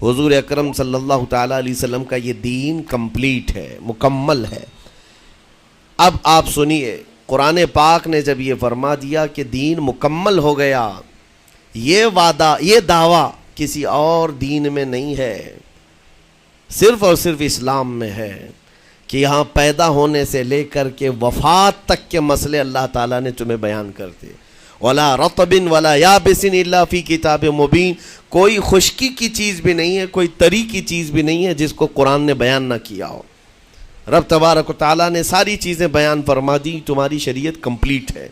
حضور اکرم صلی اللہ تعالیٰ علیہ وسلم کا یہ دین کمپلیٹ ہے، مکمل ہے۔ اب آپ سنیے، قرآن پاک نے جب یہ فرما دیا کہ دین مکمل ہو گیا، یہ وعدہ، یہ دعویٰ کسی اور دین میں نہیں ہے، صرف اور صرف اسلام میں ہے کہ یہاں پیدا ہونے سے لے کر کے وفات تک کے مسئلے اللہ تعالیٰ نے تمہیں بیان کر دیے۔ وَلَا رَطْبٍ وَلَا يَابِسٍ إِلَّا فِي كِتَابٍ مُبِينٍ، کوئی خشکی کی چیز بھی نہیں ہے، کوئی تری کی چیز بھی نہیں ہے جس کو قرآن نے بیان نہ کیا ہو۔ رب تبارک و تعالیٰ نے ساری چیزیں بیان فرما دی، تمہاری شریعت کمپلیٹ ہے۔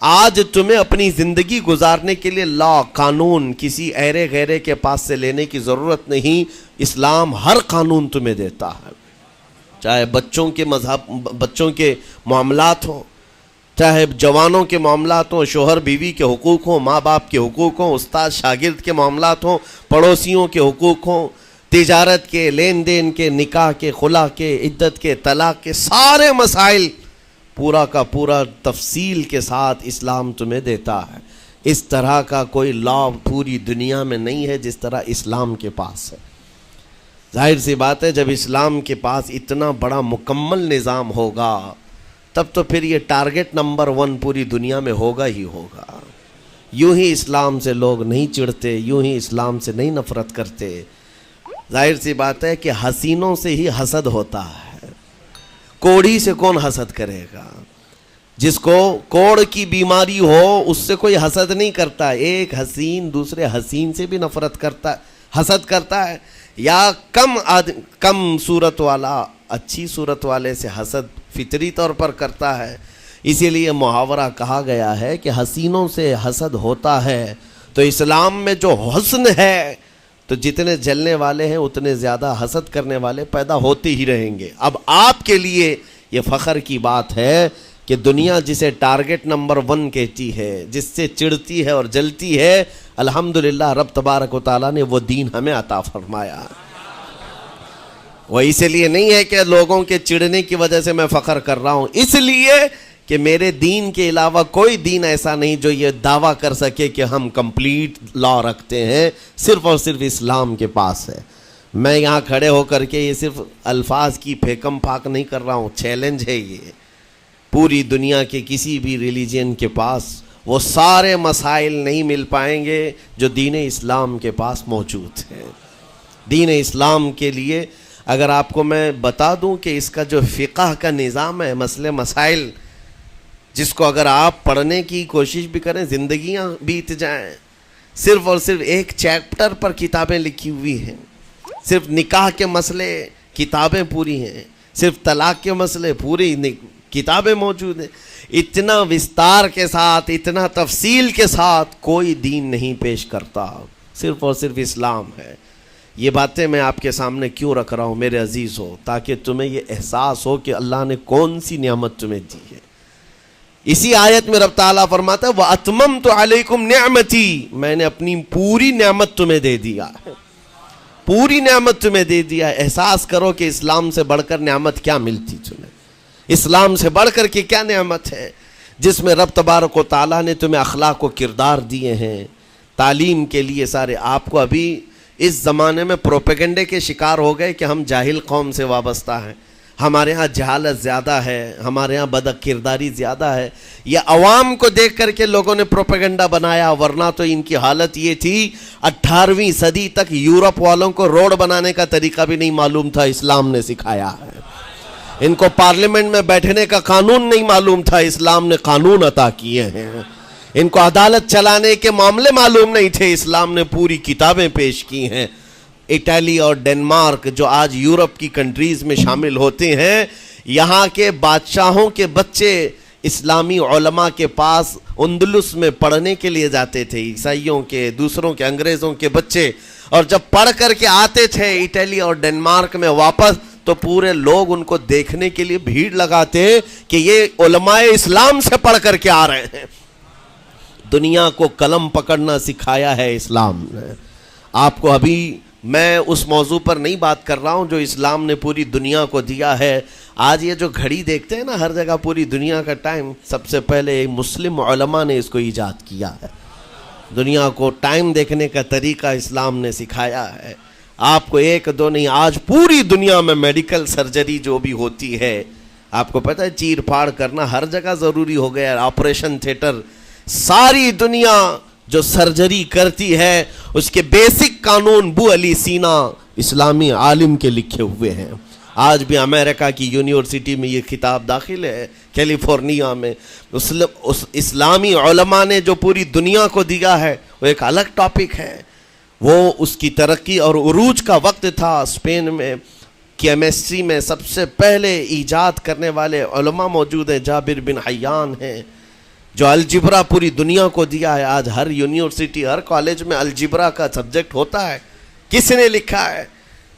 آج تمہیں اپنی زندگی گزارنے کے لیے لا، قانون کسی ایرے غیرے کے پاس سے لینے کی ضرورت نہیں، اسلام ہر قانون تمہیں دیتا ہے، چاہے بچوں کے معاملات ہوں، چاہے جوانوں کے معاملات ہوں، شوہر بیوی کے حقوق ہوں، ماں باپ کے حقوق ہوں، استاد شاگرد کے معاملات ہوں، پڑوسیوں کے حقوق ہوں، تجارت کے، لین دین کے، نکاح کے، خلا کے، عدت کے، طلاق کے، سارے مسائل پورا کا پورا تفصیل کے ساتھ اسلام تمہیں دیتا ہے۔ اس طرح کا کوئی لا پوری دنیا میں نہیں ہے جس طرح اسلام کے پاس ہے۔ ظاہر سی بات ہے، جب اسلام کے پاس اتنا بڑا مکمل نظام ہوگا تب تو پھر یہ ٹارگٹ نمبر 1 پوری دنیا میں ہوگا ہی ہوگا۔ یوں ہی اسلام سے لوگ نہیں چڑھتے، یوں ہی اسلام سے نہیں نفرت کرتے۔ ظاہر سی بات ہے کہ حسینوں سے ہی حسد ہوتا ہے، کوڑھی سے کون حسد کرے گا؟ جس کو کوڑ کی بیماری ہو اس سے کوئی حسد نہیں کرتا۔ ایک حسین دوسرے حسین سے بھی نفرت کرتا، حسد کرتا ہے، یا کم صورت والا اچھی صورت والے سے حسد فطری طور پر کرتا ہے۔ اسی لیے محاورہ کہا گیا ہے کہ حسینوں سے حسد ہوتا ہے، تو اسلام میں جو حسن ہے تو جتنے جلنے والے ہیں اتنے زیادہ حسد کرنے والے پیدا ہوتے ہی رہیں گے۔ اب آپ کے لیے یہ فخر کی بات ہے کہ دنیا جسے ٹارگٹ نمبر 1 کہتی ہے، جس سے چڑھتی ہے اور جلتی ہے، الحمدللہ رب تبارک و تعالیٰ نے وہ دین ہمیں عطا فرمایا۔ وہ اس لیے نہیں ہے کہ لوگوں کے چڑھنے کی وجہ سے میں فخر کر رہا ہوں، اس لیے کہ میرے دین کے علاوہ کوئی دین ایسا نہیں جو یہ دعویٰ کر سکے کہ ہم کمپلیٹ لا رکھتے ہیں، صرف اور صرف اسلام کے پاس ہے۔ میں یہاں کھڑے ہو کر کے یہ صرف الفاظ کی پھیکم پھاک نہیں کر رہا ہوں، چیلنج ہے یہ۔ پوری دنیا کے کسی بھی ریلیجن کے پاس وہ سارے مسائل نہیں مل پائیں گے جو دین اسلام کے پاس موجود ہیں۔ دین اسلام کے لیے اگر آپ کو میں بتا دوں کہ اس کا جو فقہ کا نظام ہے، مسئلے مسائل، جس کو اگر آپ پڑھنے کی کوشش بھی کریں زندگیاں بیت جائیں، صرف اور صرف ایک چیپٹر پر کتابیں لکھی ہوئی ہیں، صرف نکاح کے مسئلے کتابیں پوری ہیں، صرف طلاق کے مسئلے پوری کتابیں موجود ہیں۔ اتنا وستار کے ساتھ، اتنا تفصیل کے ساتھ کوئی دین نہیں پیش کرتا، صرف اور صرف اسلام ہے۔ یہ باتیں میں آپ کے سامنے کیوں رکھ رہا ہوں میرے عزیز ہو؟ تاکہ تمہیں یہ احساس ہو کہ اللہ نے کون سی نعمت تمہیں دی ہے۔ اسی آیت میں رب تعالیٰ فرماتا ہے وَأَتْمَمْتُ عَلَيْكُمْ نِعْمَتِي، میں نے اپنی پوری نعمت تمہیں دے دیا ہے، پوری نعمت تمہیں دے دیا ہے۔ احساس کرو کہ اسلام سے بڑھ کر نعمت کیا ملتی تمہیں، اسلام سے بڑھ کر کے کیا نعمت ہے، جس میں رب تبارک و تعالیٰ نے تمہیں اخلاق و کردار دیے ہیں، تعلیم کے لیے سارے۔ آپ کو ابھی اس زمانے میں پروپیگنڈے کے شکار ہو گئے کہ ہم جاہل قوم سے وابستہ ہیں، ہمارے ہاں جہالت زیادہ ہے، ہمارے ہاں بد کرداری زیادہ ہے۔ یہ عوام کو دیکھ کر کے لوگوں نے پروپیگنڈا بنایا، ورنہ تو ان کی حالت یہ تھی 18ویں صدی تک یورپ والوں کو روڈ بنانے کا طریقہ بھی نہیں معلوم تھا، اسلام نے سکھایا ہے۔ ان کو پارلیمنٹ میں بیٹھنے کا قانون نہیں معلوم تھا، اسلام نے قانون عطا کیے ہیں۔ ان کو عدالت چلانے کے معاملے معلوم نہیں تھے، اسلام نے پوری کتابیں پیش کی ہیں۔ اٹلی اور ڈنمارک جو آج یورپ کی کنٹریز میں شامل ہوتے ہیں، یہاں کے بادشاہوں کے بچے اسلامی علماء کے پاس اندلس میں پڑھنے کے لیے جاتے تھے، عیسائیوں کے، دوسروں کے، انگریزوں کے بچے، اور جب پڑھ کر کے آتے تھے اٹلی اور ڈنمارک میں واپس تو پورے لوگ ان کو دیکھنے کے لیے بھیڑ لگاتے کہ یہ علماء اسلام سے پڑھ کر کے آ رہے ہیں۔ دنیا کو قلم پکڑنا سکھایا ہے اسلام نے۔ آپ کو ابھی میں اس موضوع پر نہیں بات کر رہا ہوں جو اسلام نے پوری دنیا کو دیا ہے۔ آج یہ جو گھڑی دیکھتے ہیں نا ہر جگہ پوری دنیا کا ٹائم، سب سے پہلے مسلم علماء نے اس کو ایجاد کیا ہے۔ دنیا کو ٹائم دیکھنے کا طریقہ اسلام نے سکھایا ہے۔ آپ کو ایک دو نہیں، آج پوری دنیا میں میڈیکل سرجری جو بھی ہوتی ہے، آپ کو پتہ ہے چیر پھاڑ کرنا ہر جگہ ضروری ہو گیا ہے، آپریشن تھیٹر، ساری دنیا جو سرجری کرتی ہے اس کے بیسک قانون بو علی سینا اسلامی عالم کے لکھے ہوئے ہیں. آج بھی امریکہ کی یونیورسٹی میں یہ کتاب داخل ہے، کیلیفورنیا میں. اس اسلامی علماء نے جو پوری دنیا کو دیا ہے وہ ایک الگ ٹاپک ہے. وہ اس کی ترقی اور عروج کا وقت تھا. اسپین میں کیمسٹری میں سب سے پہلے ایجاد کرنے والے علماء موجود ہیں، جابر بن حیان ہیں، جو الجبرا پوری دنیا کو دیا ہے. آج ہر یونیورسٹی، ہر کالج میں الجبرا کا سبجیکٹ ہوتا ہے. کس نے لکھا ہے؟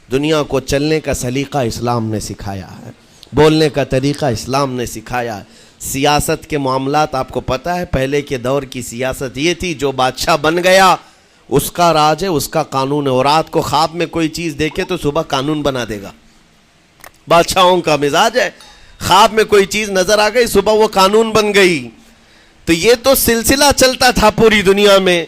دنیا کو چلنے کا سلیقہ اسلام نے سکھایا ہے، بولنے کا طریقہ اسلام نے سکھایا ہے. سیاست کے معاملات آپ کو پتہ ہے، پہلے کے دور کی سیاست یہ تھی، جو بادشاہ بن گیا اس کا راج ہے، اس کا قانون ہے. اور رات کو خواب میں کوئی چیز دیکھے تو صبح قانون بنا دے گا. بادشاہوں کا مزاج ہے، خواب میں کوئی چیز نظر آ گئی، صبح وہ قانون بن گئی. تو یہ تو سلسلہ چلتا تھا پوری دنیا میں.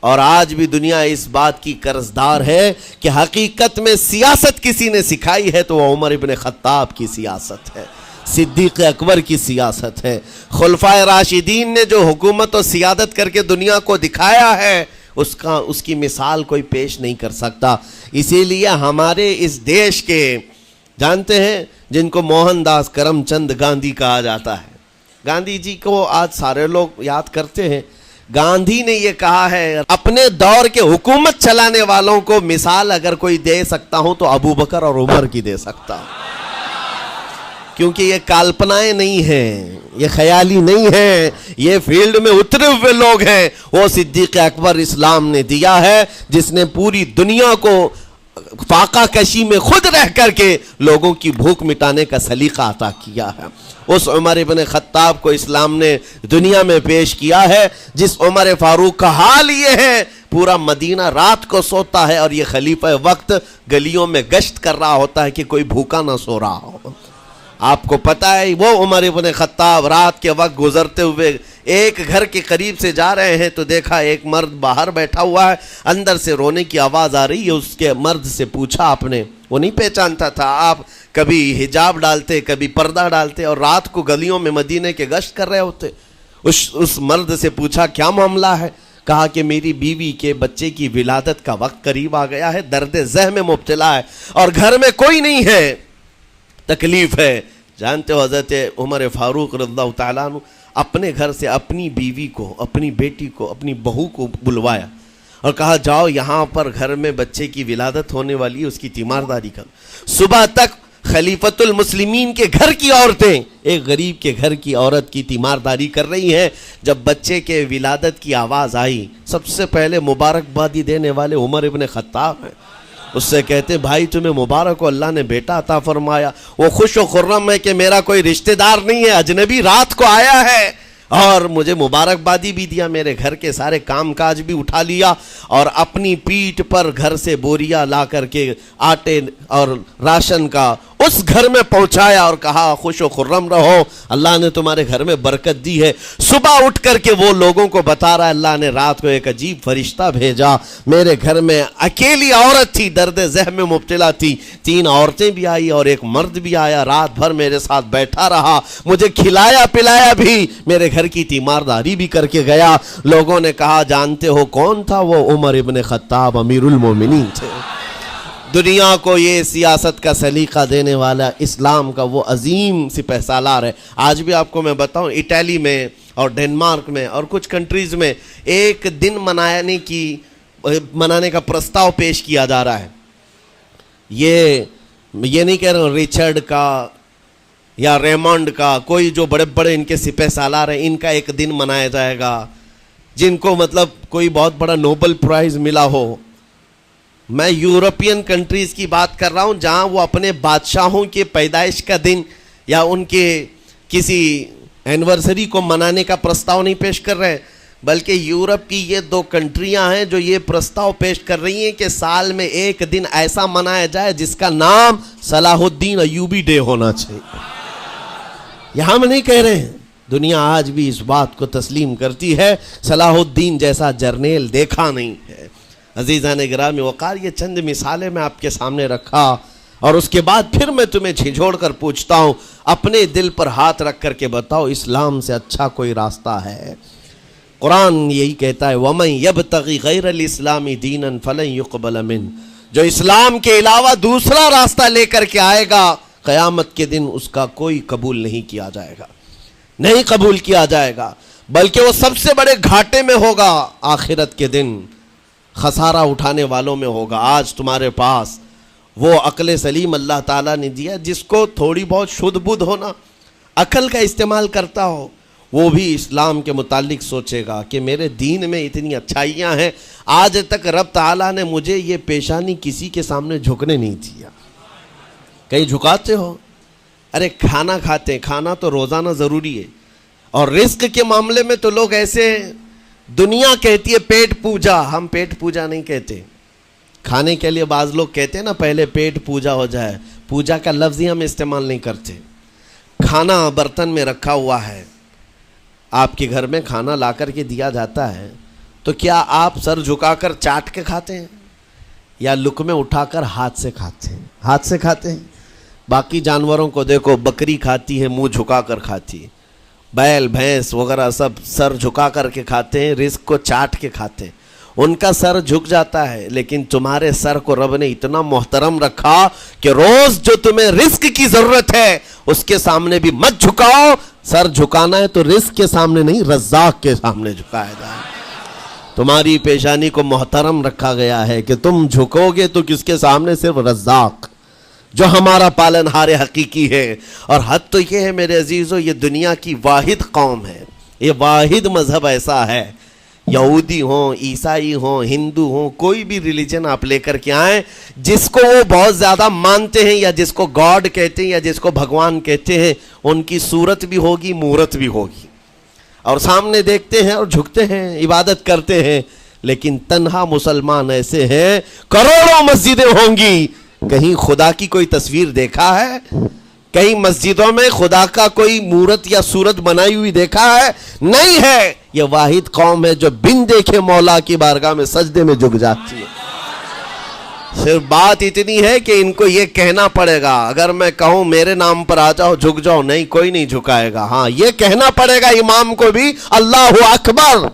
اور آج بھی دنیا اس بات کی قرضدار ہے کہ حقیقت میں سیاست کسی نے سکھائی ہے تو وہ عمر ابن خطاب کی سیاست ہے، صدیق اکبر کی سیاست ہے. خلفائے راشدین نے جو حکومت و سیادت کر کے دنیا کو دکھایا ہے اس کی مثال کوئی پیش نہیں کر سکتا. اسی لیے ہمارے اس دیش کے جانتے ہیں جن کو موہن داس کرم چند گاندھی کہا جاتا ہے، گاندھی جی کو آج سارے لوگ یاد کرتے ہیں. گاندھی نے یہ کہا ہے، اپنے دور کے حکومت چلانے والوں کو مثال اگر کوئی دے سکتا ہوں تو ابو بکر اور عمر کی دے سکتا ہوں، کیونکہ یہ کالپنائیں نہیں ہیں، یہ خیالی نہیں ہیں، یہ فیلڈ میں اترے ہوئے لوگ ہیں. وہ صدیق اکبر اسلام نے دیا ہے جس نے پوری دنیا کو فاقہ کشی میں خود رہ کر کے لوگوں کی بھوک مٹانے کا سلیقہ عطا کیا ہے. اس عمر ابن خطاب کو اسلام نے دنیا میں پیش کیا ہے، جس عمر فاروق کا حال یہ ہے پورا مدینہ رات کو سوتا ہے اور یہ خلیفہ وقت گلیوں میں گشت کر رہا ہوتا ہے کہ کوئی بھوکا نہ سو رہا ہو. آپ کو پتہ ہے وہ عمر ابن خطاب رات کے وقت گزرتے ہوئے ایک گھر کے قریب سے جا رہے ہیں تو دیکھا ایک مرد باہر بیٹھا ہوا ہے، اندر سے رونے کی آواز آ رہی ہے. اس کے مرد سے پوچھا آپ نے، وہ نہیں پہچانتا تھا. آپ کبھی حجاب ڈالتے، کبھی پردہ ڈالتے اور رات کو گلیوں میں مدینے کے گشت کر رہے ہوتے. اس مرد سے پوچھا کیا معاملہ ہے؟ کہا کہ میری بیوی کے بچے کی ولادت کا وقت قریب آ گیا ہے، درد ذہ میں مبتلا ہے اور گھر میں کوئی نہیں ہے، تکلیف ہے. جانتے ہو حضرت عمر فاروق رضی اللہ تعالیٰ عنہ اپنے گھر سے اپنی بیوی کو، اپنی بیٹی کو، اپنی بہو کو بلوایا اور کہا جاؤ یہاں پر گھر میں بچے کی ولادت ہونے والی ہے، اس کی تیمارداری کر. صبح تک خلیفۃ المسلمین کے گھر کی عورتیں ایک غریب کے گھر کی عورت کی تیمارداری کر رہی ہیں. جب بچے کے ولادت کی آواز آئی سب سے پہلے مبارکبادی دینے والے عمر ابن خطاب ہیں. اس سے کہتے بھائی تمہیں مبارک ہو، اللہ نے بیٹا عطا فرمایا. وہ خوش و خرم ہے کہ میرا کوئی رشتہ دار نہیں ہے، اجنبی رات کو آیا ہے اور مجھے مبارکبادی بھی دیا، میرے گھر کے سارے کام کاج بھی اٹھا لیا اور اپنی پیٹھ پر گھر سے بوریا لا کر کے آٹے اور راشن کا اس گھر میں پہنچایا اور کہا خوش و خرم رہو، اللہ نے تمہارے گھر میں برکت دی ہے. صبح اٹھ کر کے وہ لوگوں کو بتا رہا ہے اللہ نے رات کو ایک عجیب فرشتہ بھیجا، میرے گھر میں اکیلی عورت تھی، درد ذہ میں مبتلا تھی، 3 عورتیں بھی آئی اور ایک مرد بھی آیا، رات بھر میرے ساتھ بیٹھا رہا، مجھے کھلایا پلایا بھی، میرے گھر کی تیمارداری بھی کر کے گیا. لوگوں نے کہا جانتے ہو کون تھا؟ وہ عمر ابن خطاب امیر المومنین تھے. دنیا کو یہ سیاست کا سلیقہ دینے والا اسلام کا وہ عظیم سپہ سالار ہے. آج بھی آپ کو میں بتاؤں اٹلی میں اور ڈنمارک میں اور کچھ کنٹریز میں ایک دن منانے کا پرستاؤ پیش کیا جا رہا ہے. یہ نہیں کہہ رہا ہوں ریچرڈ کا یا ریمونڈ کا، کوئی جو بڑے بڑے ان کے سپہ سالار ہیں ان کا ایک دن منایا جائے گا جن کو مطلب کوئی بہت بڑا نوبل پرائز ملا ہو. میں یورپین کنٹریز کی بات کر رہا ہوں جہاں وہ اپنے بادشاہوں کے پیدائش کا دن یا ان کے کسی اینیورسری کو منانے کا پرستاؤ نہیں پیش کر رہے، بلکہ یورپ کی یہ 2 کنٹریاں ہیں جو یہ پرستاؤ پیش کر رہی ہیں کہ سال میں ایک دن ایسا منایا جائے جس کا نام صلاح الدین ایوبی ڈے ہونا چاہیے. یہ ہم نہیں کہہ رہے ہیں، دنیا آج بھی اس بات کو تسلیم کرتی ہے. صلاح الدین جیسا جرنیل دیکھا نہیں ہے، عزیزان گرامی وقار، یہ چند مثالیں میں آپ کے سامنے رکھا، اور اس کے بعد پھر میں تمہیں جھنجھوڑ کر پوچھتا ہوں، اپنے دل پر ہاتھ رکھ کر کے بتاؤ، اسلام سے اچھا کوئی راستہ ہے؟ قرآن یہی کہتا ہے وَمَن يَبْتَغِ غَيْرَ الْإِسْلَامِ دِينًا فَلَن يُقْبَلَ مِنْهُ، جو اسلام کے علاوہ دوسرا راستہ لے کر کے آئے گا قیامت کے دن اس کا کوئی قبول نہیں کیا جائے گا، نہیں قبول کیا جائے گا، بلکہ وہ سب سے بڑے گھاٹے میں ہوگا، آخرت کے دن خسارہ اٹھانے والوں میں ہوگا۔ آج تمہارے پاس وہ عقل سلیم اللہ تعالیٰ نے دیا، جس کو تھوڑی بہت شدھ بدھ ہونا، عقل کا استعمال کرتا ہو، وہ بھی اسلام کے متعلق سوچے گا کہ میرے دین میں اتنی اچھائیاں ہیں، آج تک رب تعالیٰ نے مجھے یہ پیشانی کسی کے سامنے جھکنے نہیں دیا۔ کہیں جھکاتے ہو؟ ارے کھانا کھاتے ہیں، کھانا تو روزانہ ضروری ہے، اور رزق کے معاملے میں تو لوگ ایسے، دنیا کہتی ہے پیٹ پوجا، ہم پیٹ پوجا نہیں کہتے۔ کھانے کے لیے بعض لوگ کہتے ہیں نا پہلے پیٹ پوجا ہو جائے، پوجا کا لفظ ہی ہم استعمال نہیں کرتے۔ کھانا برتن میں رکھا ہوا ہے، آپ کے گھر میں کھانا لا کر کے دیا جاتا ہے، تو کیا آپ سر جھکا کر چاٹ کے کھاتے ہیں یا لقمے اٹھا کر ہاتھ سے کھاتے ہیں؟ ہاتھ سے کھاتے ہیں۔ باقی جانوروں کو دیکھو، بکری کھاتی ہے منہ جھکا کر کھاتی ہے، بیل بھینس وغیرہ سب سر جھکا کر کے کھاتے ہیں، رزق کو چاٹ کے کھاتے ہیں، ان کا سر جھک جاتا ہے۔ لیکن تمہارے سر کو رب نے اتنا محترم رکھا کہ روز جو تمہیں رزق کی ضرورت ہے اس کے سامنے بھی مت جھکاؤ۔ سر جھکانا ہے تو رزق کے سامنے نہیں، رزاق کے سامنے جھکایا جائے۔ تمہاری پیشانی کو محترم رکھا گیا ہے کہ تم جھکو گے تو کس کے سامنے؟ صرف رزاق، جو ہمارا پالنہار حقیقی ہے۔ اور حد تو یہ ہے میرے عزیزو، یہ دنیا کی واحد قوم ہے، یہ واحد مذہب ایسا ہے، یہودی ہوں، عیسائی ہوں، ہندو ہوں، کوئی بھی ریلیجن آپ لے کر کے آئیں، جس کو وہ بہت زیادہ مانتے ہیں یا جس کو گاڈ کہتے ہیں یا جس کو بھگوان کہتے ہیں، ان کی صورت بھی ہوگی، مورت بھی ہوگی، اور سامنے دیکھتے ہیں اور جھکتے ہیں، عبادت کرتے ہیں۔ لیکن تنہا مسلمان ایسے ہیں، کروڑوں مسجدیں ہوں گی، کہیں خدا کی کوئی تصویر دیکھا ہے؟ کہیں مسجدوں میں خدا کا کوئی مورت یا صورت بنائی ہوئی دیکھا ہے؟ نہیں ہے۔ یہ واحد قوم ہے جو بن دیکھے مولا کی بارگاہ میں سجدے میں جھک جاتی ہے۔ صرف بات اتنی ہے کہ ان کو یہ کہنا پڑے گا، اگر میں کہوں میرے نام پر آ جاؤ جھک جاؤ، نہیں، کوئی نہیں جھکائے گا۔ ہاں یہ کہنا پڑے گا امام کو بھی، اللہ اکبر،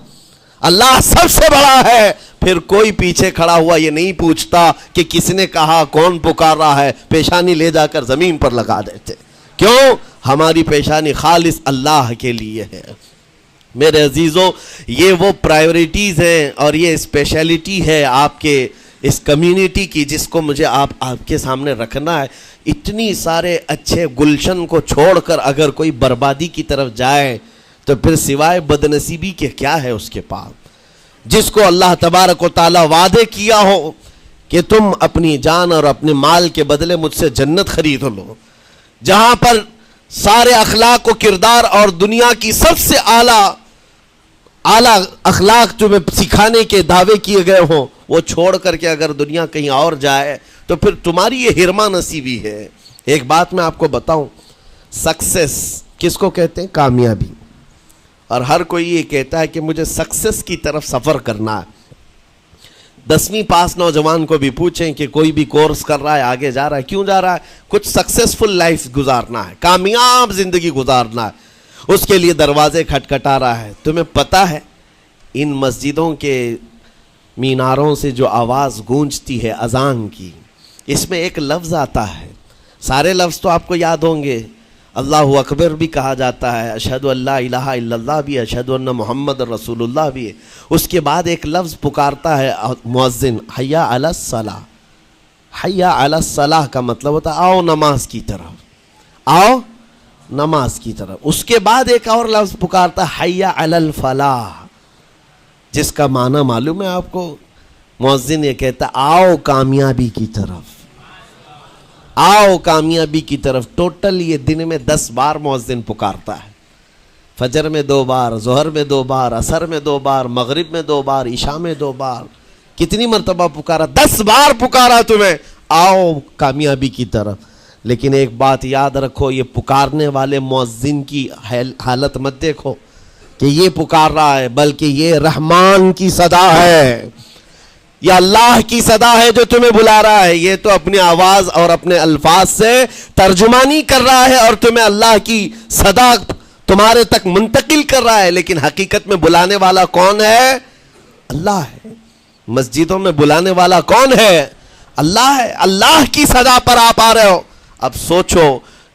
اللہ سب سے بڑا ہے۔ پھر کوئی پیچھے کھڑا ہوا یہ نہیں پوچھتا کہ کس نے کہا، کون پکار رہا ہے، پیشانی لے جا کر زمین پر لگا دیتے۔ کیوں؟ ہماری پیشانی خالص اللہ کے لیے ہے۔ میرے عزیزوں، یہ وہ پرائیورٹیز ہیں اور یہ اسپیشلٹی ہے آپ کے اس کمیونٹی کی، جس کو مجھے آپ کے سامنے رکھنا ہے۔ اتنی سارے اچھے گلشن کو چھوڑ کر اگر کوئی بربادی کی طرف جائے تو پھر سوائے بدنصیبی کے کیا ہے اس کے پاس؟ جس کو اللہ تبارک و تعالی وعدے کیا ہو کہ تم اپنی جان اور اپنے مال کے بدلے مجھ سے جنت خرید لو، جہاں پر سارے اخلاق و کردار اور دنیا کی سب سے اعلیٰ اخلاق تمہیں سکھانے کے دعوے کیے گئے ہوں، وہ چھوڑ کر کے اگر دنیا کہیں اور جائے تو پھر تمہاری یہ ہرما نصیبی ہے۔ ایک بات میں آپ کو بتاؤں، سکسیس کس کو کہتے ہیں؟ کامیابی۔ اور ہر کوئی یہ کہتا ہے کہ مجھے سکسیس کی طرف سفر کرنا ہے۔ 10ویں پاس نوجوان کو بھی پوچھیں کہ کوئی بھی کورس کر رہا ہے، آگے جا رہا ہے، کیوں جا رہا ہے؟ کچھ سکسیسفل لائف گزارنا ہے، کامیاب زندگی گزارنا ہے، اس کے لیے دروازے کھٹکھٹا رہا ہے۔ تمہیں پتہ ہے ان مسجدوں کے میناروں سے جو آواز گونجتی ہے اذان کی، اس میں ایک لفظ آتا ہے، سارے لفظ تو آپ کو یاد ہوں گے، اللہ اکبر بھی کہا جاتا ہے، اشہد ان لا الہ الا اللہ بھی، اشہد ان محمد رسول اللہ بھی ہے۔ اس کے بعد ایک لفظ پکارتا ہے مؤذن، حی علی الصلاۃ۔ حی علی الصلاۃ کا مطلب ہوتا ہے آؤ نماز کی طرف، آؤ نماز کی طرف۔ اس کے بعد ایک اور لفظ پکارتا ہے حی علی الفلاح، جس کا معنی معلوم ہے آپ کو؟ مؤذن یہ کہتا ہے آؤ کامیابی کی طرف، آؤ کامیابی کی طرف۔ ٹوٹل یہ دن میں 10 بار مؤذن پکارتا ہے، فجر میں 2 بار، ظہر میں 2 بار، عصر میں 2 بار، مغرب میں 2 بار، عشاء میں 2 بار۔ کتنی مرتبہ پکارا؟ 10 بار پکارا تمہیں، آؤ کامیابی کی طرف۔ لیکن ایک بات یاد رکھو، یہ پکارنے والے مؤذن کی حالت مت دیکھو کہ یہ پکار رہا ہے، بلکہ یہ رحمان کی صدا ہے، یا اللہ کی صدا ہے جو تمہیں بلا رہا ہے؟ یہ تو اپنی آواز اور اپنے الفاظ سے ترجمانی کر رہا ہے اور تمہیں اللہ کی صدا تمہارے تک منتقل کر رہا ہے، لیکن حقیقت میں بلانے والا کون ہے؟ اللہ ہے۔ مسجدوں میں بلانے والا کون ہے؟ اللہ ہے۔ اللہ کی صدا پر آپ آ رہے ہو۔ اب سوچو،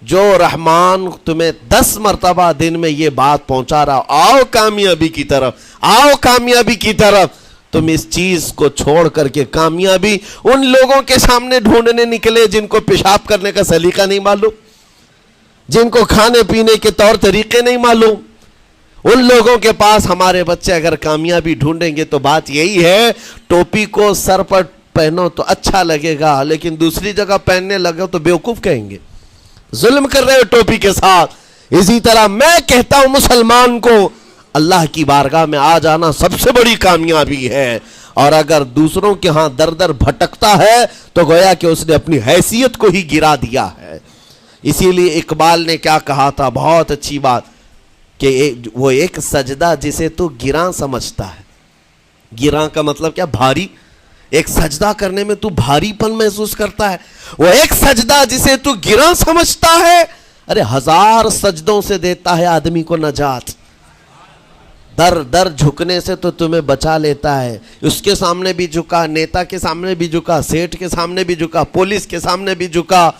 جو رحمان تمہیں 10 مرتبہ دن میں یہ بات پہنچا رہا، آؤ کامیابی کی طرف، آؤ کامیابی کی طرف، تم اس چیز کو چھوڑ کر کے کامیابی ان لوگوں کے سامنے ڈھونڈنے نکلے جن کو پیشاب کرنے کا سلیقہ نہیں معلوم، جن کو کھانے پینے کے طور طریقے نہیں معلوم۔ ان لوگوں کے پاس ہمارے بچے اگر کامیابی ڈھونڈیں گے تو بات یہی ہے، ٹوپی کو سر پر پہنو تو اچھا لگے گا، لیکن دوسری جگہ پہننے لگے تو بیوقوف کہیں گے، ظلم کر رہے ہو ٹوپی کے ساتھ۔ اسی طرح میں کہتا ہوں مسلمان کو اللہ کی بارگاہ میں آ جانا سب سے بڑی کامیابی ہے، اور اگر دوسروں کے ہاں در در بھٹکتا ہے تو گویا کہ اس نے اپنی حیثیت کو ہی گرا دیا ہے۔ اسی لیے اقبال نے کیا کہا تھا، بہت اچھی بات، کہ وہ ایک سجدہ جسے تو گراں سمجھتا ہے۔ گراں کا مطلب کیا؟ بھاری۔ ایک سجدہ کرنے میں تو بھاری پن محسوس کرتا ہے، وہ ایک سجدہ جسے تو گراں سمجھتا ہے، ارے 1000 سجدوں سے دیتا ہے آدمی کو نجات۔ در در جھکنے سے تو تمہیں بچا لیتا ہے۔ اس کے سامنے بھی جھکا، نیتا کے سامنے بھی جھکا، سیٹ کے سامنے بھی جھکا، پولیس کے سامنے بھی جھکا،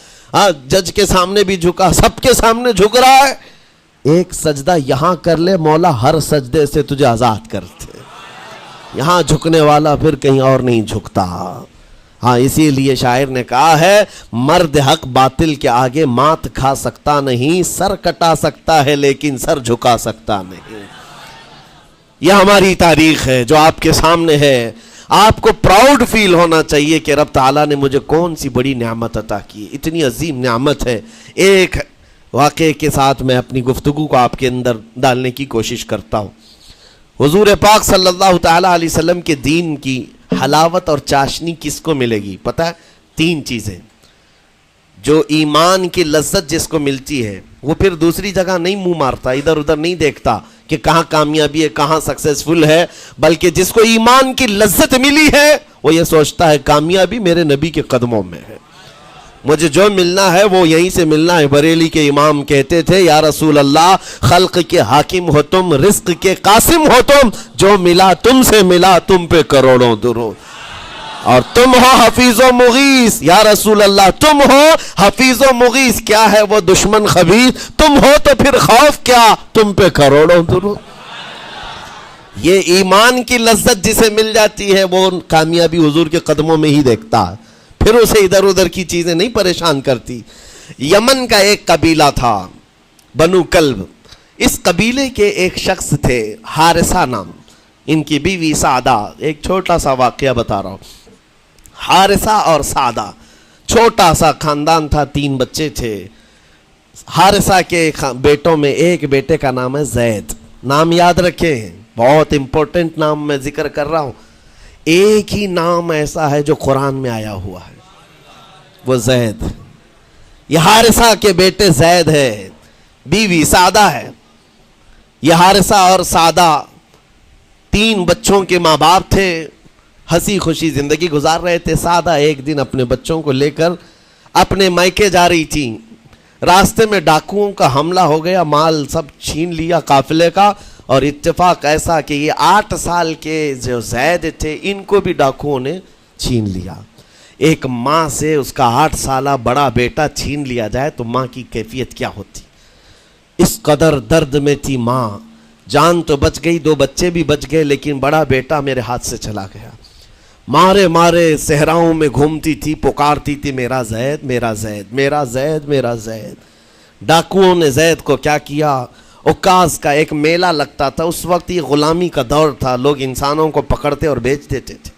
جج کے سامنے بھی جھکا، سب کے سامنے جھک رہا ہے۔ ایک سجدہ یہاں کر لے، مولا ہر سجدے سے تجھے آزاد کرتے۔ یہاں جھکنے والا پھر کہیں اور نہیں جھکتا۔ ہاں، اسی لیے شاعر نے کہا ہے، مرد حق باطل کے آگے مات کھا سکتا نہیں، سر کٹا سکتا ہے لیکن سر جھکا سکتا نہیں۔ یہ ہماری تاریخ ہے جو آپ کے سامنے ہے۔ آپ کو پراؤڈ فیل ہونا چاہیے کہ رب تعالیٰ نے مجھے کون سی بڑی نعمت عطا کی، اتنی عظیم نعمت ہے۔ ایک واقعے کے ساتھ میں اپنی گفتگو کو آپ کے اندر ڈالنے کی کوشش کرتا ہوں۔ حضور پاک صلی اللہ تعالیٰ علیہ وسلم کے دین کی حلاوت اور چاشنی کس کو ملے گی؟ پتہ ہے؟ 3 چیزیں۔ جو ایمان کی لذت جس کو ملتی ہے وہ پھر دوسری جگہ نہیں منہ مارتا، ادھر ادھر نہیں دیکھتا کہ کہاں کامیابی ہے، کہاں سکسیسفل ہے، بلکہ جس کو ایمان کی لذت ملی ہے وہ یہ سوچتا ہے کامیابی میرے نبی کے قدموں میں ہے، مجھے جو ملنا ہے وہ یہیں سے ملنا ہے۔ بریلی کے امام کہتے تھے، یا رسول اللہ، خلق کے حاکم ہو تم، رزق کے قاسم ہو تم، جو ملا تم سے ملا، تم پہ کروڑوں درود، اور تم ہو حفیظ و مغیث، یا رسول اللہ تم ہو حفیظ و مغیث، کیا ہے وہ دشمن خبیث، تم ہو تو پھر خوف کیا، تم پہ کروڑوں درود۔ یہ ایمان کی لذت جسے مل جاتی ہے وہ کامیابی حضور کے قدموں میں ہی دیکھتا ہے، پھر اسے ادھر ادھر کی چیزیں نہیں پریشان کرتی۔ یمن کا ایک قبیلہ تھا، بنو کلب۔ اس قبیلے کے ایک شخص تھے حارثہ نام، ان کی بیوی سعدہ۔ ایک چھوٹا سا واقعہ بتا رہا ہوں۔ حارثہ اور سعدہ، چھوٹا سا خاندان تھا، 3 بچے تھے۔ حارثہ کے بیٹوں میں ایک بیٹے کا نام ہے زید، نام یاد رکھے ہیں، بہت امپورٹنٹ نام میں ذکر کر رہا ہوں۔ ایک ہی نام ایسا ہے جو قرآن میں آیا ہوا ہے، وہ زید۔ یہ حارثہ کے بیٹے زید ہے، بیوی سعدہ ہے۔ یہ حارثہ اور سعدہ 3 بچوں کے ماں باپ تھے، ہنسی خوشی زندگی گزار رہے تھے۔ سعدہ ایک دن اپنے بچوں کو لے کر اپنے میکے جا رہی تھی، راستے میں ڈاکوؤں کا حملہ ہو گیا، مال سب چھین لیا قافلے کا، اور اتفاق ایسا کہ یہ 8 سال کے جو زید تھے ان کو بھی ڈاکوؤں نے چھین لیا۔ ایک ماں سے اس کا 8 سالہ بڑا بیٹا چھین لیا جائے تو ماں کی کیفیت کیا ہوتی؟ اس قدر درد میں تھی ماں، جان تو بچ گئی، 2 بچے بھی بچ گئے، لیکن بڑا بیٹا میرے ہاتھ سے چلا گیا۔ مارے مارے صحراؤں میں گھومتی تھی، پکارتی تھی، میرا زید، میرا زید، میرا زید، میرا زید۔ ڈاکوؤں نے زید کو کیا کیا؟ عکاظ کا ایک میلہ لگتا تھا، اس وقت یہ غلامی کا دور تھا، لوگ انسانوں کو پکڑتے اور بیچ دیتے تھے،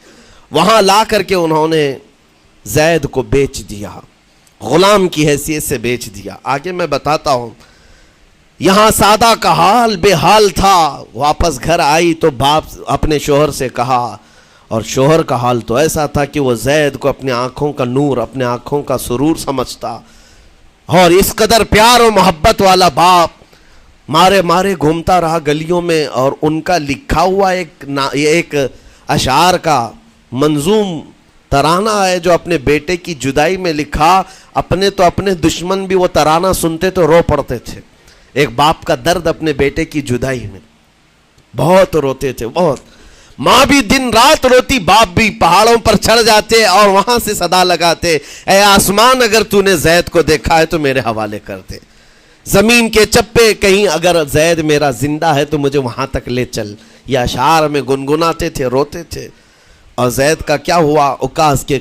وہاں لا کر کے انہوں نے زید کو بیچ دیا، غلام کی حیثیت سے بیچ دیا۔ آگے میں بتاتا ہوں۔ یہاں سعدہ کا حال بے حال تھا، واپس گھر آئی تو باپ اپنے شوہر سے کہا، اور شوہر کا حال تو ایسا تھا کہ وہ زید کو اپنے آنکھوں کا نور، اپنے آنکھوں کا سرور سمجھتا، اور اس قدر پیار و محبت والا باپ مارے مارے گھومتا رہا گلیوں میں، اور ان کا لکھا ہوا ایک اشعار کا منظوم ترانہ ہے جو اپنے بیٹے کی جدائی میں لکھا. اپنے دشمن بھی وہ ترانہ سنتے تو رو پڑتے تھے. ایک باپ کا درد اپنے بیٹے کی جدائی میں, بہت روتے تھے, بہت. ماں بھی دن رات روتی, باپ بھی پہاڑوں پر چڑھ جاتے اور وہاں سے صدا لگاتے, اے آسمان اگر تو نے زید کو دیکھا ہے تو میرے حوالے کر دے. زمین کے چپے کہیں اگر زید میرا زندہ ہے تو مجھے وہاں تک لے چل. یہ اشعار میں گنگناتے تھے, روتے تھے. اور زید کا کیا ہوا؟ عکاظ کے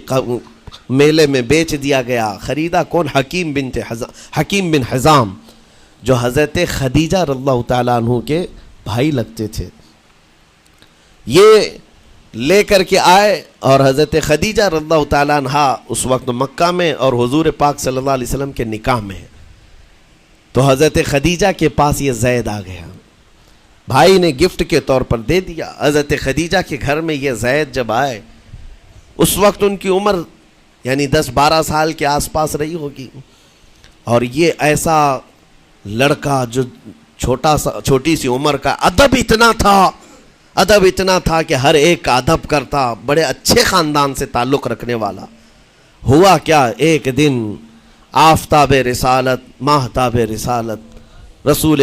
میلے میں بیچ دیا گیا. خریدا کون؟ حکیم بن حزام, جو حضرت خدیجہ رضی اللہ تعالیٰ عنہ کے بھائی لگتے تھے. یہ لے کر کے آئے اور حضرت خدیجہ رضی اللہ تعالیٰ عنہ اس وقت مکہ میں اور حضور پاک صلی اللہ علیہ وسلم کے نکاح میں. تو حضرت خدیجہ کے پاس یہ زید آ گیا, بھائی نے گفٹ کے طور پر دے دیا. حضرت خدیجہ کے گھر میں یہ زید جب آئے, اس وقت ان کی عمر یعنی 10-12 سال کے آس پاس رہی ہوگی. اور یہ ایسا لڑکا جو چھوٹی سی عمر کا, ادب اتنا تھا کہ ہر ایک کا ادب کرتا, بڑے اچھے خاندان سے تعلق رکھنے والا. ہوا کیا, ایک دن آفتاب رسالت, ماہتاب رسالت رسول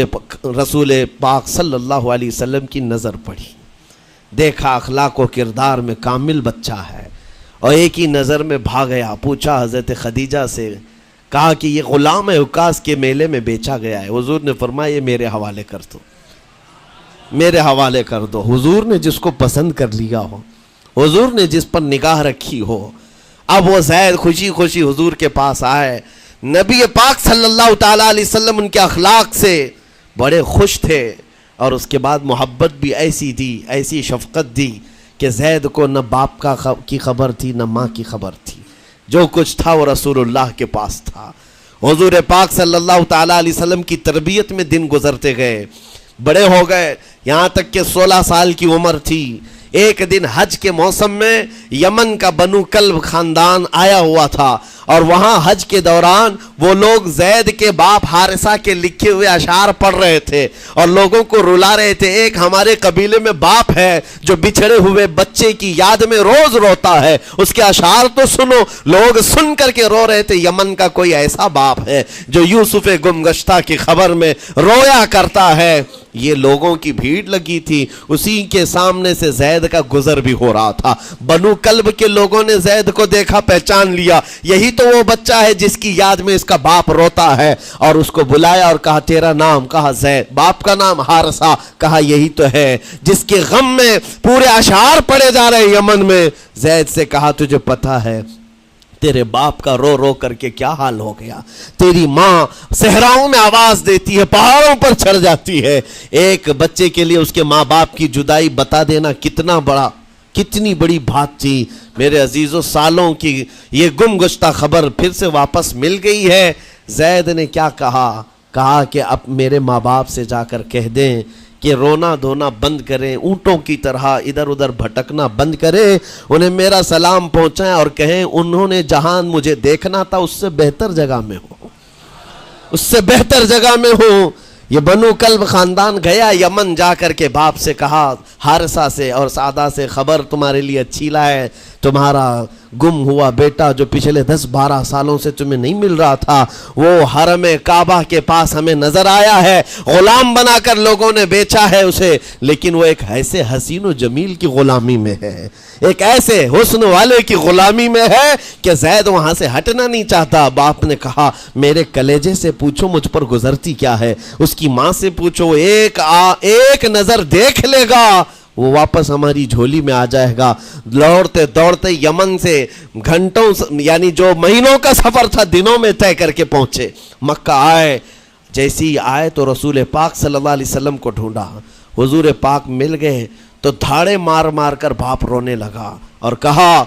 پاک صلی اللہ علیہ وسلم کی نظر پڑی. دیکھا اخلاق و کردار میں کامل بچہ ہے, اور ایک ہی نظر میں بھاگ گیا. پوچھا حضرت خدیجہ سے, کہا کہ یہ غلام ہے, عکاظ کے میلے میں بیچا گیا ہے. حضور نے فرمایا یہ میرے حوالے کر دو, میرے حوالے کر دو. حضور نے جس کو پسند کر لیا ہو, حضور نے جس پر نگاہ رکھی ہو. اب وہ زید خوشی خوشی حضور کے پاس آئے. نبی پاک صلی اللہ تعالیٰ علیہ وسلم ان کے اخلاق سے بڑے خوش تھے, اور اس کے بعد محبت بھی ایسی دی, ایسی شفقت دی کہ زید کو نہ باپ کی خبر تھی نہ ماں کی خبر تھی. جو کچھ تھا وہ رسول اللہ کے پاس تھا. حضور پاک صلی اللہ تعالیٰ علیہ وسلم کی تربیت میں دن گزرتے گئے, بڑے ہو گئے, یہاں تک کہ 16 سال کی عمر تھی. ایک دن حج کے موسم میں یمن کا بنو کلب خاندان آیا ہوا تھا, اور وہاں حج کے دوران وہ لوگ زید کے باپ حارثہ کے لکھے ہوئے اشعار پڑھ رہے تھے اور لوگوں کو رلا رہے تھے. ایک ہمارے قبیلے میں باپ ہے جو بچھڑے ہوئے بچے کی یاد میں روز روتا ہے, اس کے اشعار تو سنو. لوگ سن کر کے رو رہے تھے, یمن کا کوئی ایسا باپ ہے جو یوسف گم گشتہ کی خبر میں رویا کرتا ہے. یہ لوگوں کی بھیڑ لگی تھی, اسی کے سامنے سے زید کا گزر بھی ہو رہا تھا. بنو کلب کے لوگوں نے زید کو دیکھا, پہچان لیا, یہی تو وہ بچہ ہے جس کی یاد میں اس کا باپ روتا ہے. اور اس کو بلایا اور کہا تیرا نام؟ کہا زید. باپ کا نام حارثہ. کہا یہی تو ہے جس کے غم میں پورے اشعار پڑے جا رہے یمن میں. زید سے کہا تجھے پتہ ہے تیرے باپ کا رو رو کر کے کیا حال ہو گیا؟ تیری ماں صحراؤں میں آواز دیتی ہے, پہاڑوں پر چڑھ جاتی ہے. ایک بچے کے لیے اس کے ماں باپ کی جدائی بتا دینا کتنی بڑی بات تھی. میرے عزیزوں, سالوں کی یہ گم گشتہ خبر پھر سے واپس مل گئی ہے. زید نے کیا کہا کہ اب میرے ماں باپ سے جا کر کہہ دیں کہ رونا دھونا بند کریں, اونٹوں کی طرح ادھر ادھر بھٹکنا بند کریں, انہیں میرا سلام پہنچائیں اور کہیں انہوں نے جہان مجھے دیکھنا تھا اس سے بہتر جگہ میں ہوں, اس سے بہتر جگہ میں ہوں. یہ بنو کلب خاندان گیا یمن, جا کر کے باپ سے کہا, حارثہ سے اور سعدہ سے, خبر تمہارے لیے اچھی لائے, تمہارا گم ہوا بیٹا جو پچھلے 10-12 سالوں سے تمہیں نہیں مل رہا تھا وہ حرم کعبہ کے پاس ہمیں نظر آیا ہے. غلام بنا کر لوگوں نے بیچا ہے اسے, لیکن وہ ایک ایسے حسین و جمیل کی غلامی میں ہے, ایک ایسے حسن والے کی غلامی میں ہے کہ زید وہاں سے ہٹنا نہیں چاہتا. باپ نے کہا میرے کلیجے سے پوچھو مجھ پر گزرتی کیا ہے, اس کی ماں سے پوچھو, ایک نظر دیکھ لے گا وہ واپس ہماری جھولی میں آ جائے گا. دوڑتے دوڑتے یمن سے گھنٹوں یعنی جو مہینوں کا سفر تھا دنوں میں طے کر کے پہنچے. مکہ آئے, جیسی آئے تو رسول پاک صلی اللہ علیہ وسلم کو ڈھونڈا. حضور پاک مل گئے تو دھاڑے مار مار کر باپ رونے لگا اور کہا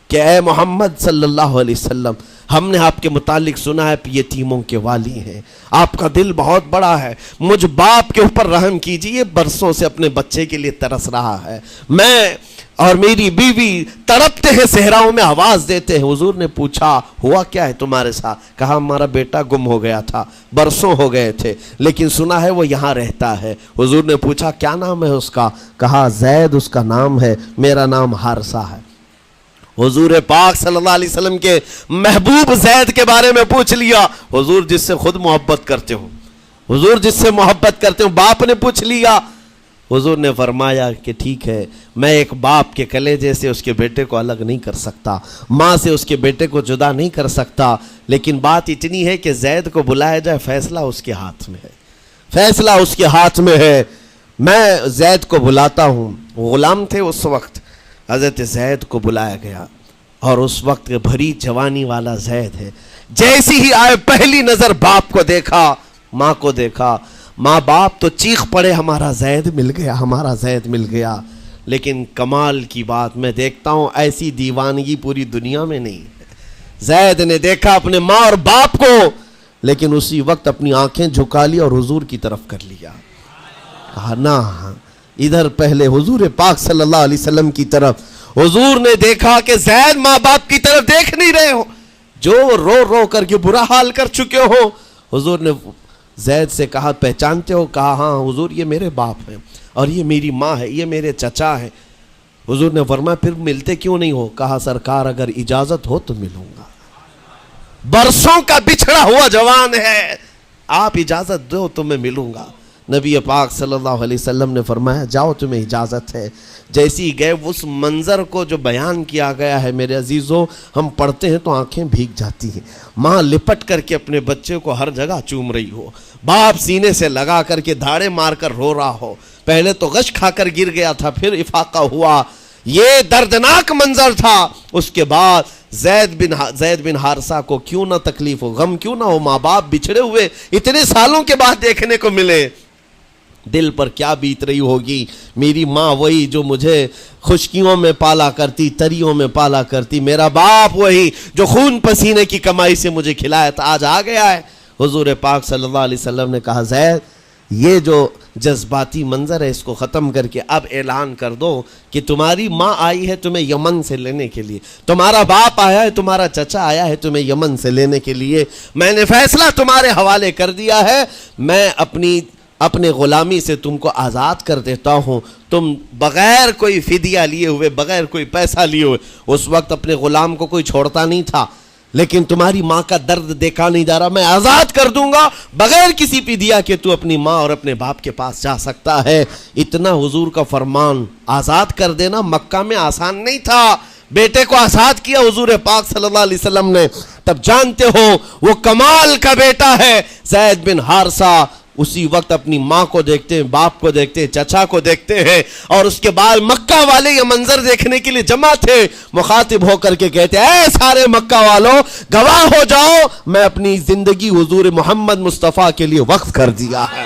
کہ اے محمد صلی اللہ علیہ وسلم, ہم نے آپ کے متعلق سنا ہے یتیموں کے والی ہیں, آپ کا دل بہت بڑا ہے, مجھ باپ کے اوپر رحم کیجئے, برسوں سے اپنے بچے کے لیے ترس رہا ہے, میں اور میری بیوی تڑپتے ہیں, صحراؤں میں آواز دیتے ہیں. حضور نے پوچھا ہوا کیا ہے تمہارے ساتھ؟ کہا ہمارا بیٹا گم ہو گیا تھا, برسوں ہو گئے تھے, لیکن سنا ہے وہ یہاں رہتا ہے. حضور نے پوچھا کیا نام ہے اس کا؟ کہا زید اس کا نام ہے, میرا نام حارثہ ہے. حضور پاک صلی اللہ علیہ وسلم کے محبوب زید کے بارے میں پوچھ لیا، حضور جس سے خود محبت کرتے ہو، حضور جس سے محبت کرتے ہو، باپ نے پوچھ لیا، حضور نے فرمایا کہ ٹھیک ہے، میں ایک باپ کے کلیجے سے اس کے بیٹے کو الگ نہیں کر سکتا، ماں سے اس کے بیٹے کو جدا نہیں کر سکتا، لیکن بات اتنی ہے کہ زید کو بلایا جائے، فیصلہ اس کے ہاتھ میں ہے، فیصلہ اس کے ہاتھ میں ہے، میں زید کو بلاتا ہوں۔ غلام تھے اس وقت، حضرت زید کو بلایا گیا، اور اس وقت کے بھری جوانی والا زید ہے، جیسی ہی آئے پہلی نظر باپ کو دیکھا، ماں کو دیکھا، ماں باپ تو چیخ پڑے، ہمارا زید مل گیا، ہمارا زید مل گیا۔ لیکن کمال کی بات میں دیکھتا ہوں ایسی دیوانگی پوری دنیا میں نہیں ہے۔ زید نے دیکھا اپنے ماں اور باپ کو، لیکن اسی وقت اپنی آنکھیں جھکا لی اور حضور کی طرف کر لیا، کہا نہ، ادھر پہلے حضور پاک صلی اللہ علیہ وسلم کی طرف۔ حضور نے دیکھا کہ زید ماں باپ کی طرف دیکھ نہیں رہے ہو، جو رو رو کر کے برا حال کر چکے ہو۔ حضور نے زید سے کہا پہچانتے ہو؟ کہا ہاں حضور، یہ میرے باپ ہیں اور یہ میری ماں ہے، یہ میرے چچا ہیں۔ حضور نے فرمایا پھر ملتے کیوں نہیں ہو؟ کہا سرکار اگر اجازت ہو تو ملوں گا، برسوں کا بچھڑا ہوا جوان ہے، آپ اجازت دو تو میں ملوں گا۔ نبی پاک صلی اللہ علیہ وسلم نے فرمایا جاؤ تمہیں اجازت ہے۔ جیسی گئے اس منظر کو جو بیان کیا گیا ہے میرے عزیزوں، ہم پڑھتے ہیں تو آنکھیں بھیگ جاتی ہیں۔ ماں لپٹ کر کے اپنے بچے کو ہر جگہ چوم رہی ہو، باپ سینے سے لگا کر کے دھاڑے مار کر رو رہا ہو، پہلے تو غش کھا کر گر گیا تھا، پھر افاقہ ہوا، یہ دردناک منظر تھا۔ اس کے بعد زید بن حارثہ کو کیوں نہ تکلیف ہو، غم کیوں نہ ہو، ماں باپ بچھڑے ہوئے اتنے سالوں کے بعد دیکھنے کو ملے، دل پر کیا بیت رہی ہوگی۔ میری ماں وہی جو مجھے خشکیوں میں پالا کرتی، تریوں میں پالا کرتی، میرا باپ وہی جو خون پسینے کی کمائی سے مجھے کھلایا تھا، آج آ گیا ہے۔ حضور پاک صلی اللہ علیہ وسلم نے کہا زید یہ جو جذباتی منظر ہے اس کو ختم کر کے اب اعلان کر دو کہ تمہاری ماں آئی ہے تمہیں یمن سے لینے کے لیے، تمہارا باپ آیا ہے، تمہارا چچا آیا ہے تمہیں یمن سے لینے کے لیے، میں نے فیصلہ تمہارے حوالے کر دیا ہے، میں اپنے غلامی سے تم کو آزاد کر دیتا ہوں، تم بغیر کوئی فدیہ لیے ہوئے، بغیر کوئی پیسہ لیے ہوئے، اس وقت اپنے غلام کو کوئی چھوڑتا نہیں تھا، لیکن تمہاری ماں کا درد دیکھا نہیں جا رہا، میں آزاد کر دوں گا بغیر کسی فدیہ کے، تو اپنی ماں اور اپنے باپ کے پاس جا سکتا ہے۔ اتنا حضور کا فرمان، آزاد کر دینا مکہ میں آسان نہیں تھا۔ بیٹے کو آزاد کیا حضور پاک صلی اللہ علیہ وسلم نے، تب جانتے ہو وہ کمال کا بیٹا ہے زید بن حارثہ۔ اسی وقت اپنی ماں کو دیکھتے ہیں، باپ کو دیکھتے ہیں، چچا کو دیکھتے ہیں، اور اس کے بعد مکہ والے یہ منظر دیکھنے کے لیے جمع تھے، مخاطب ہو کر کے کہتے ہیں اے سارے مکہ والوں گواہ ہو جاؤ، میں اپنی زندگی حضور محمد مصطفیٰ کے لیے وقف کر دیا ہے،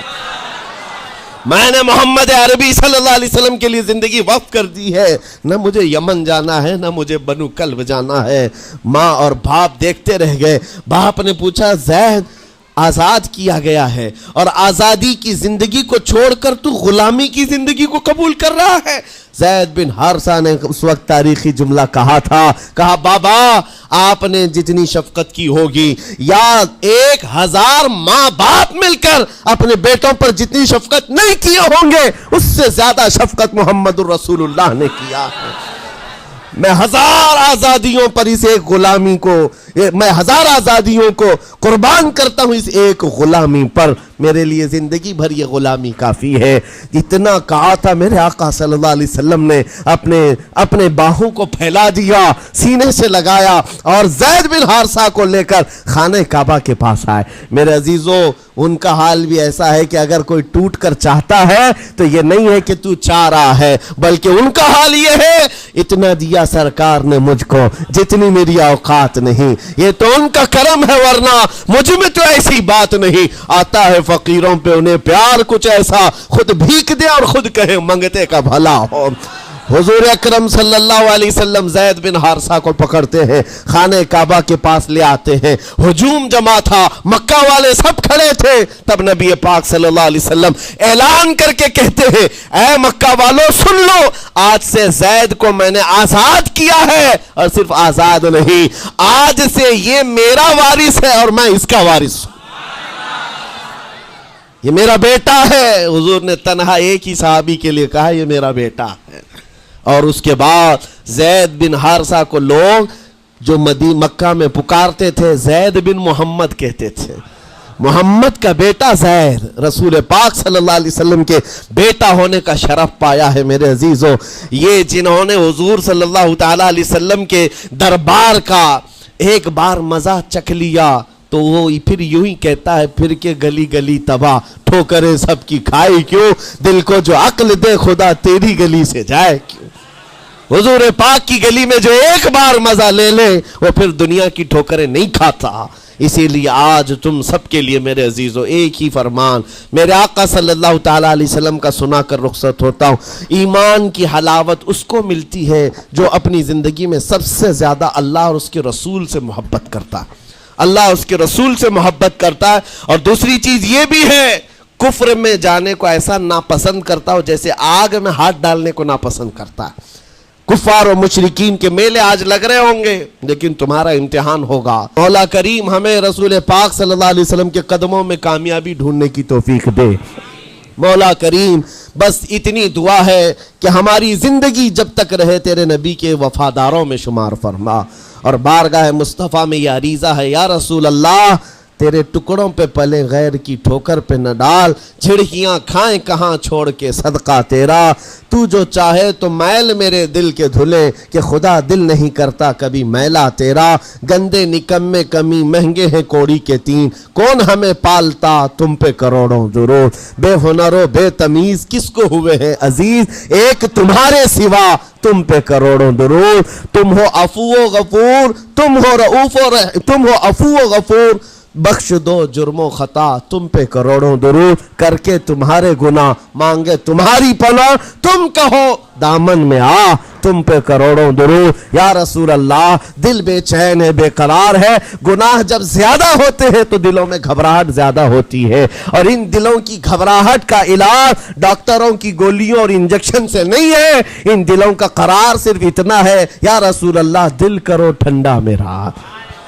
میں نے محمد عربی صلی اللہ علیہ وسلم کے لیے زندگی وقف کر دی ہے، نہ مجھے یمن جانا ہے، نہ مجھے بنو کلب جانا ہے۔ ماں اور باپ دیکھتے رہ گئے۔ باپ نے پوچھا زید آزاد کیا گیا ہے اور آزادی کی زندگی کو چھوڑ کر تو غلامی کی زندگی کو قبول کر رہا ہے؟ زید بن حارثہ نے اس وقت تاریخی جملہ کہا تھا، کہا بابا آپ نے جتنی شفقت کی ہوگی یا 1000 ماں باپ مل کر اپنے بیٹوں پر جتنی شفقت نہیں کیے ہوں گے اس سے زیادہ شفقت محمد الرسول اللہ نے کیا ہے۔ میں 1000 آزادیوں پر اس ایک غلامی کو، میں 1000 آزادیوں کو قربان کرتا ہوں اس ایک غلامی پر، میرے لیے زندگی بھر یہ غلامی کافی ہے۔ اتنا کہا تھا میرے آقا صلی اللہ علیہ وسلم نے اپنے باہوں کو پھیلا دیا، سینے سے لگایا اور زید بن حارثہ کو لے کر خانہ کعبہ کے پاس آئے۔ میرے عزیزوں ان کا حال بھی ایسا ہے کہ اگر کوئی ٹوٹ کر چاہتا ہے تو یہ نہیں ہے کہ تو چاہ رہا ہے، بلکہ ان کا حال یہ ہے اتنا دیا سرکار نے مجھ کو جتنی میری اوقات نہیں، یہ تو ان کا کرم ہے، ورنہ مجھ میں تو ایسی بات نہیں۔ آتا ہے فقیروں پہ انہیں پیار کچھ ایسا، خود بھیک دے اور خود کہے منگتے کا بھلا ہو۔ حضور اکرم صلی اللہ علیہ وسلم زید بن حارثہ کو پکڑتے ہیں، خانہ کعبہ کے پاس لے آتے ہیں، ہجوم جمع تھا، مکہ والے سب کھڑے تھے، تب نبی پاک صلی اللہ علیہ وسلم اعلان کر کے کہتے ہیں اے مکہ والوں سن لو، آج سے زید کو میں نے آزاد کیا ہے، اور صرف آزاد نہیں، آج سے یہ میرا وارث ہے اور میں اس کا وارث ہوں، یہ میرا بیٹا ہے۔ حضور نے تنہا ایک ہی صحابی کے لیے کہا یہ میرا بیٹا ہے، اور اس کے بعد زید بن حارثہ کو لوگ جو مکہ میں پکارتے تھے زید بن محمد کہتے تھے. محمد کا بیٹا زید رسول پاک صلی اللہ علیہ وسلم کے بیٹا ہونے کا شرف پایا ہے. میرے عزیزو، یہ جنہوں نے حضور صلی اللہ تعالیٰ علیہ وسلم کے دربار کا ایک بار مزہ چکھ لیا تو وہ پھر یوں ہی کہتا ہے پھر کے گلی گلی تباہ، ٹھوکریں سب کی کھائی کیوں، دل کو جو عقل دے خدا تیری گلی سے جائے کیوں. حضور پاک کی گلی میں جو ایک بار مزہ لے لے وہ پھر دنیا کی ٹھوکریں نہیں کھاتا. اسی لیے آج تم سب کے لیے میرے عزیزو ایک ہی فرمان میرے آقا صلی اللہ تعالیٰ علیہ وسلم کا سنا کر رخصت ہوتا ہوں. ایمان کی حلاوت اس کو ملتی ہے جو اپنی زندگی میں سب سے زیادہ اللہ اور اس کے رسول سے محبت کرتا ہے. اللہ اس کے رسول سے محبت کرتا ہے. اور دوسری چیز یہ بھی ہے کفر میں جانے کو ایسا ناپسند کرتا ہو جیسے آگ میں ہاتھ ڈالنے کو ناپسند کرتا ہے. کفار و مشرکین کے میلے آج لگ رہے ہوں گے لیکن تمہارا امتحان ہوگا. مولا کریم ہمیں رسول پاک صلی اللہ علیہ وسلم کے قدموں میں کامیابی ڈھونڈنے کی توفیق دے. مولا کریم بس اتنی دعا ہے کہ ہماری زندگی جب تک رہے تیرے نبی کے وفاداروں میں شمار فرما. اور بارگاہ مصطفیٰ میں یہ عریضہ ہے یا رسول اللہ تیرے ٹکڑوں پہ پلے غیر کی ٹھوکر پہ نہ ڈال، جھڑکیاں کھائیں کہاں چھوڑ کے صدقہ تیرا. تو جو چاہے تو میل میرے دل کے دھلے کہ خدا دل نہیں کرتا کبھی میلا تیرا. گندے نکمے کمی مہنگے ہیں کوڑی کے تین، کون ہمیں پالتا تم پہ کروڑوں درود. بے ہنر و بے تمیز کس کو ہوئے ہیں عزیز، ایک تمہارے سوا تم پہ کروڑوں درود. تم ہو عفو و غفور، تم ہو رؤوف و تم ہو عفو و غفور، بخش دو جرم و خطا تم پہ کروڑوں درود. کر کے تمہارے گناہ مانگے تمہاری پناہ، تم کہو دامن میں آ تم پہ کروڑوں درود. یا رسول اللہ دل بے چین ہے بے قرار ہے، گناہ جب زیادہ ہوتے ہیں تو دلوں میں گھبراہٹ زیادہ ہوتی ہے. اور ان دلوں کی گھبراہٹ کا علاج ڈاکٹروں کی گولیوں اور انجیکشن سے نہیں ہے، ان دلوں کا قرار صرف اتنا ہے یا رسول اللہ دل کرو ٹھنڈا میرا،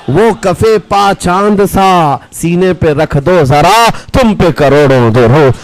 وہ کفے پا چاند سا سینے پہ رکھ دو ذرا تم پہ کروڑوں درود.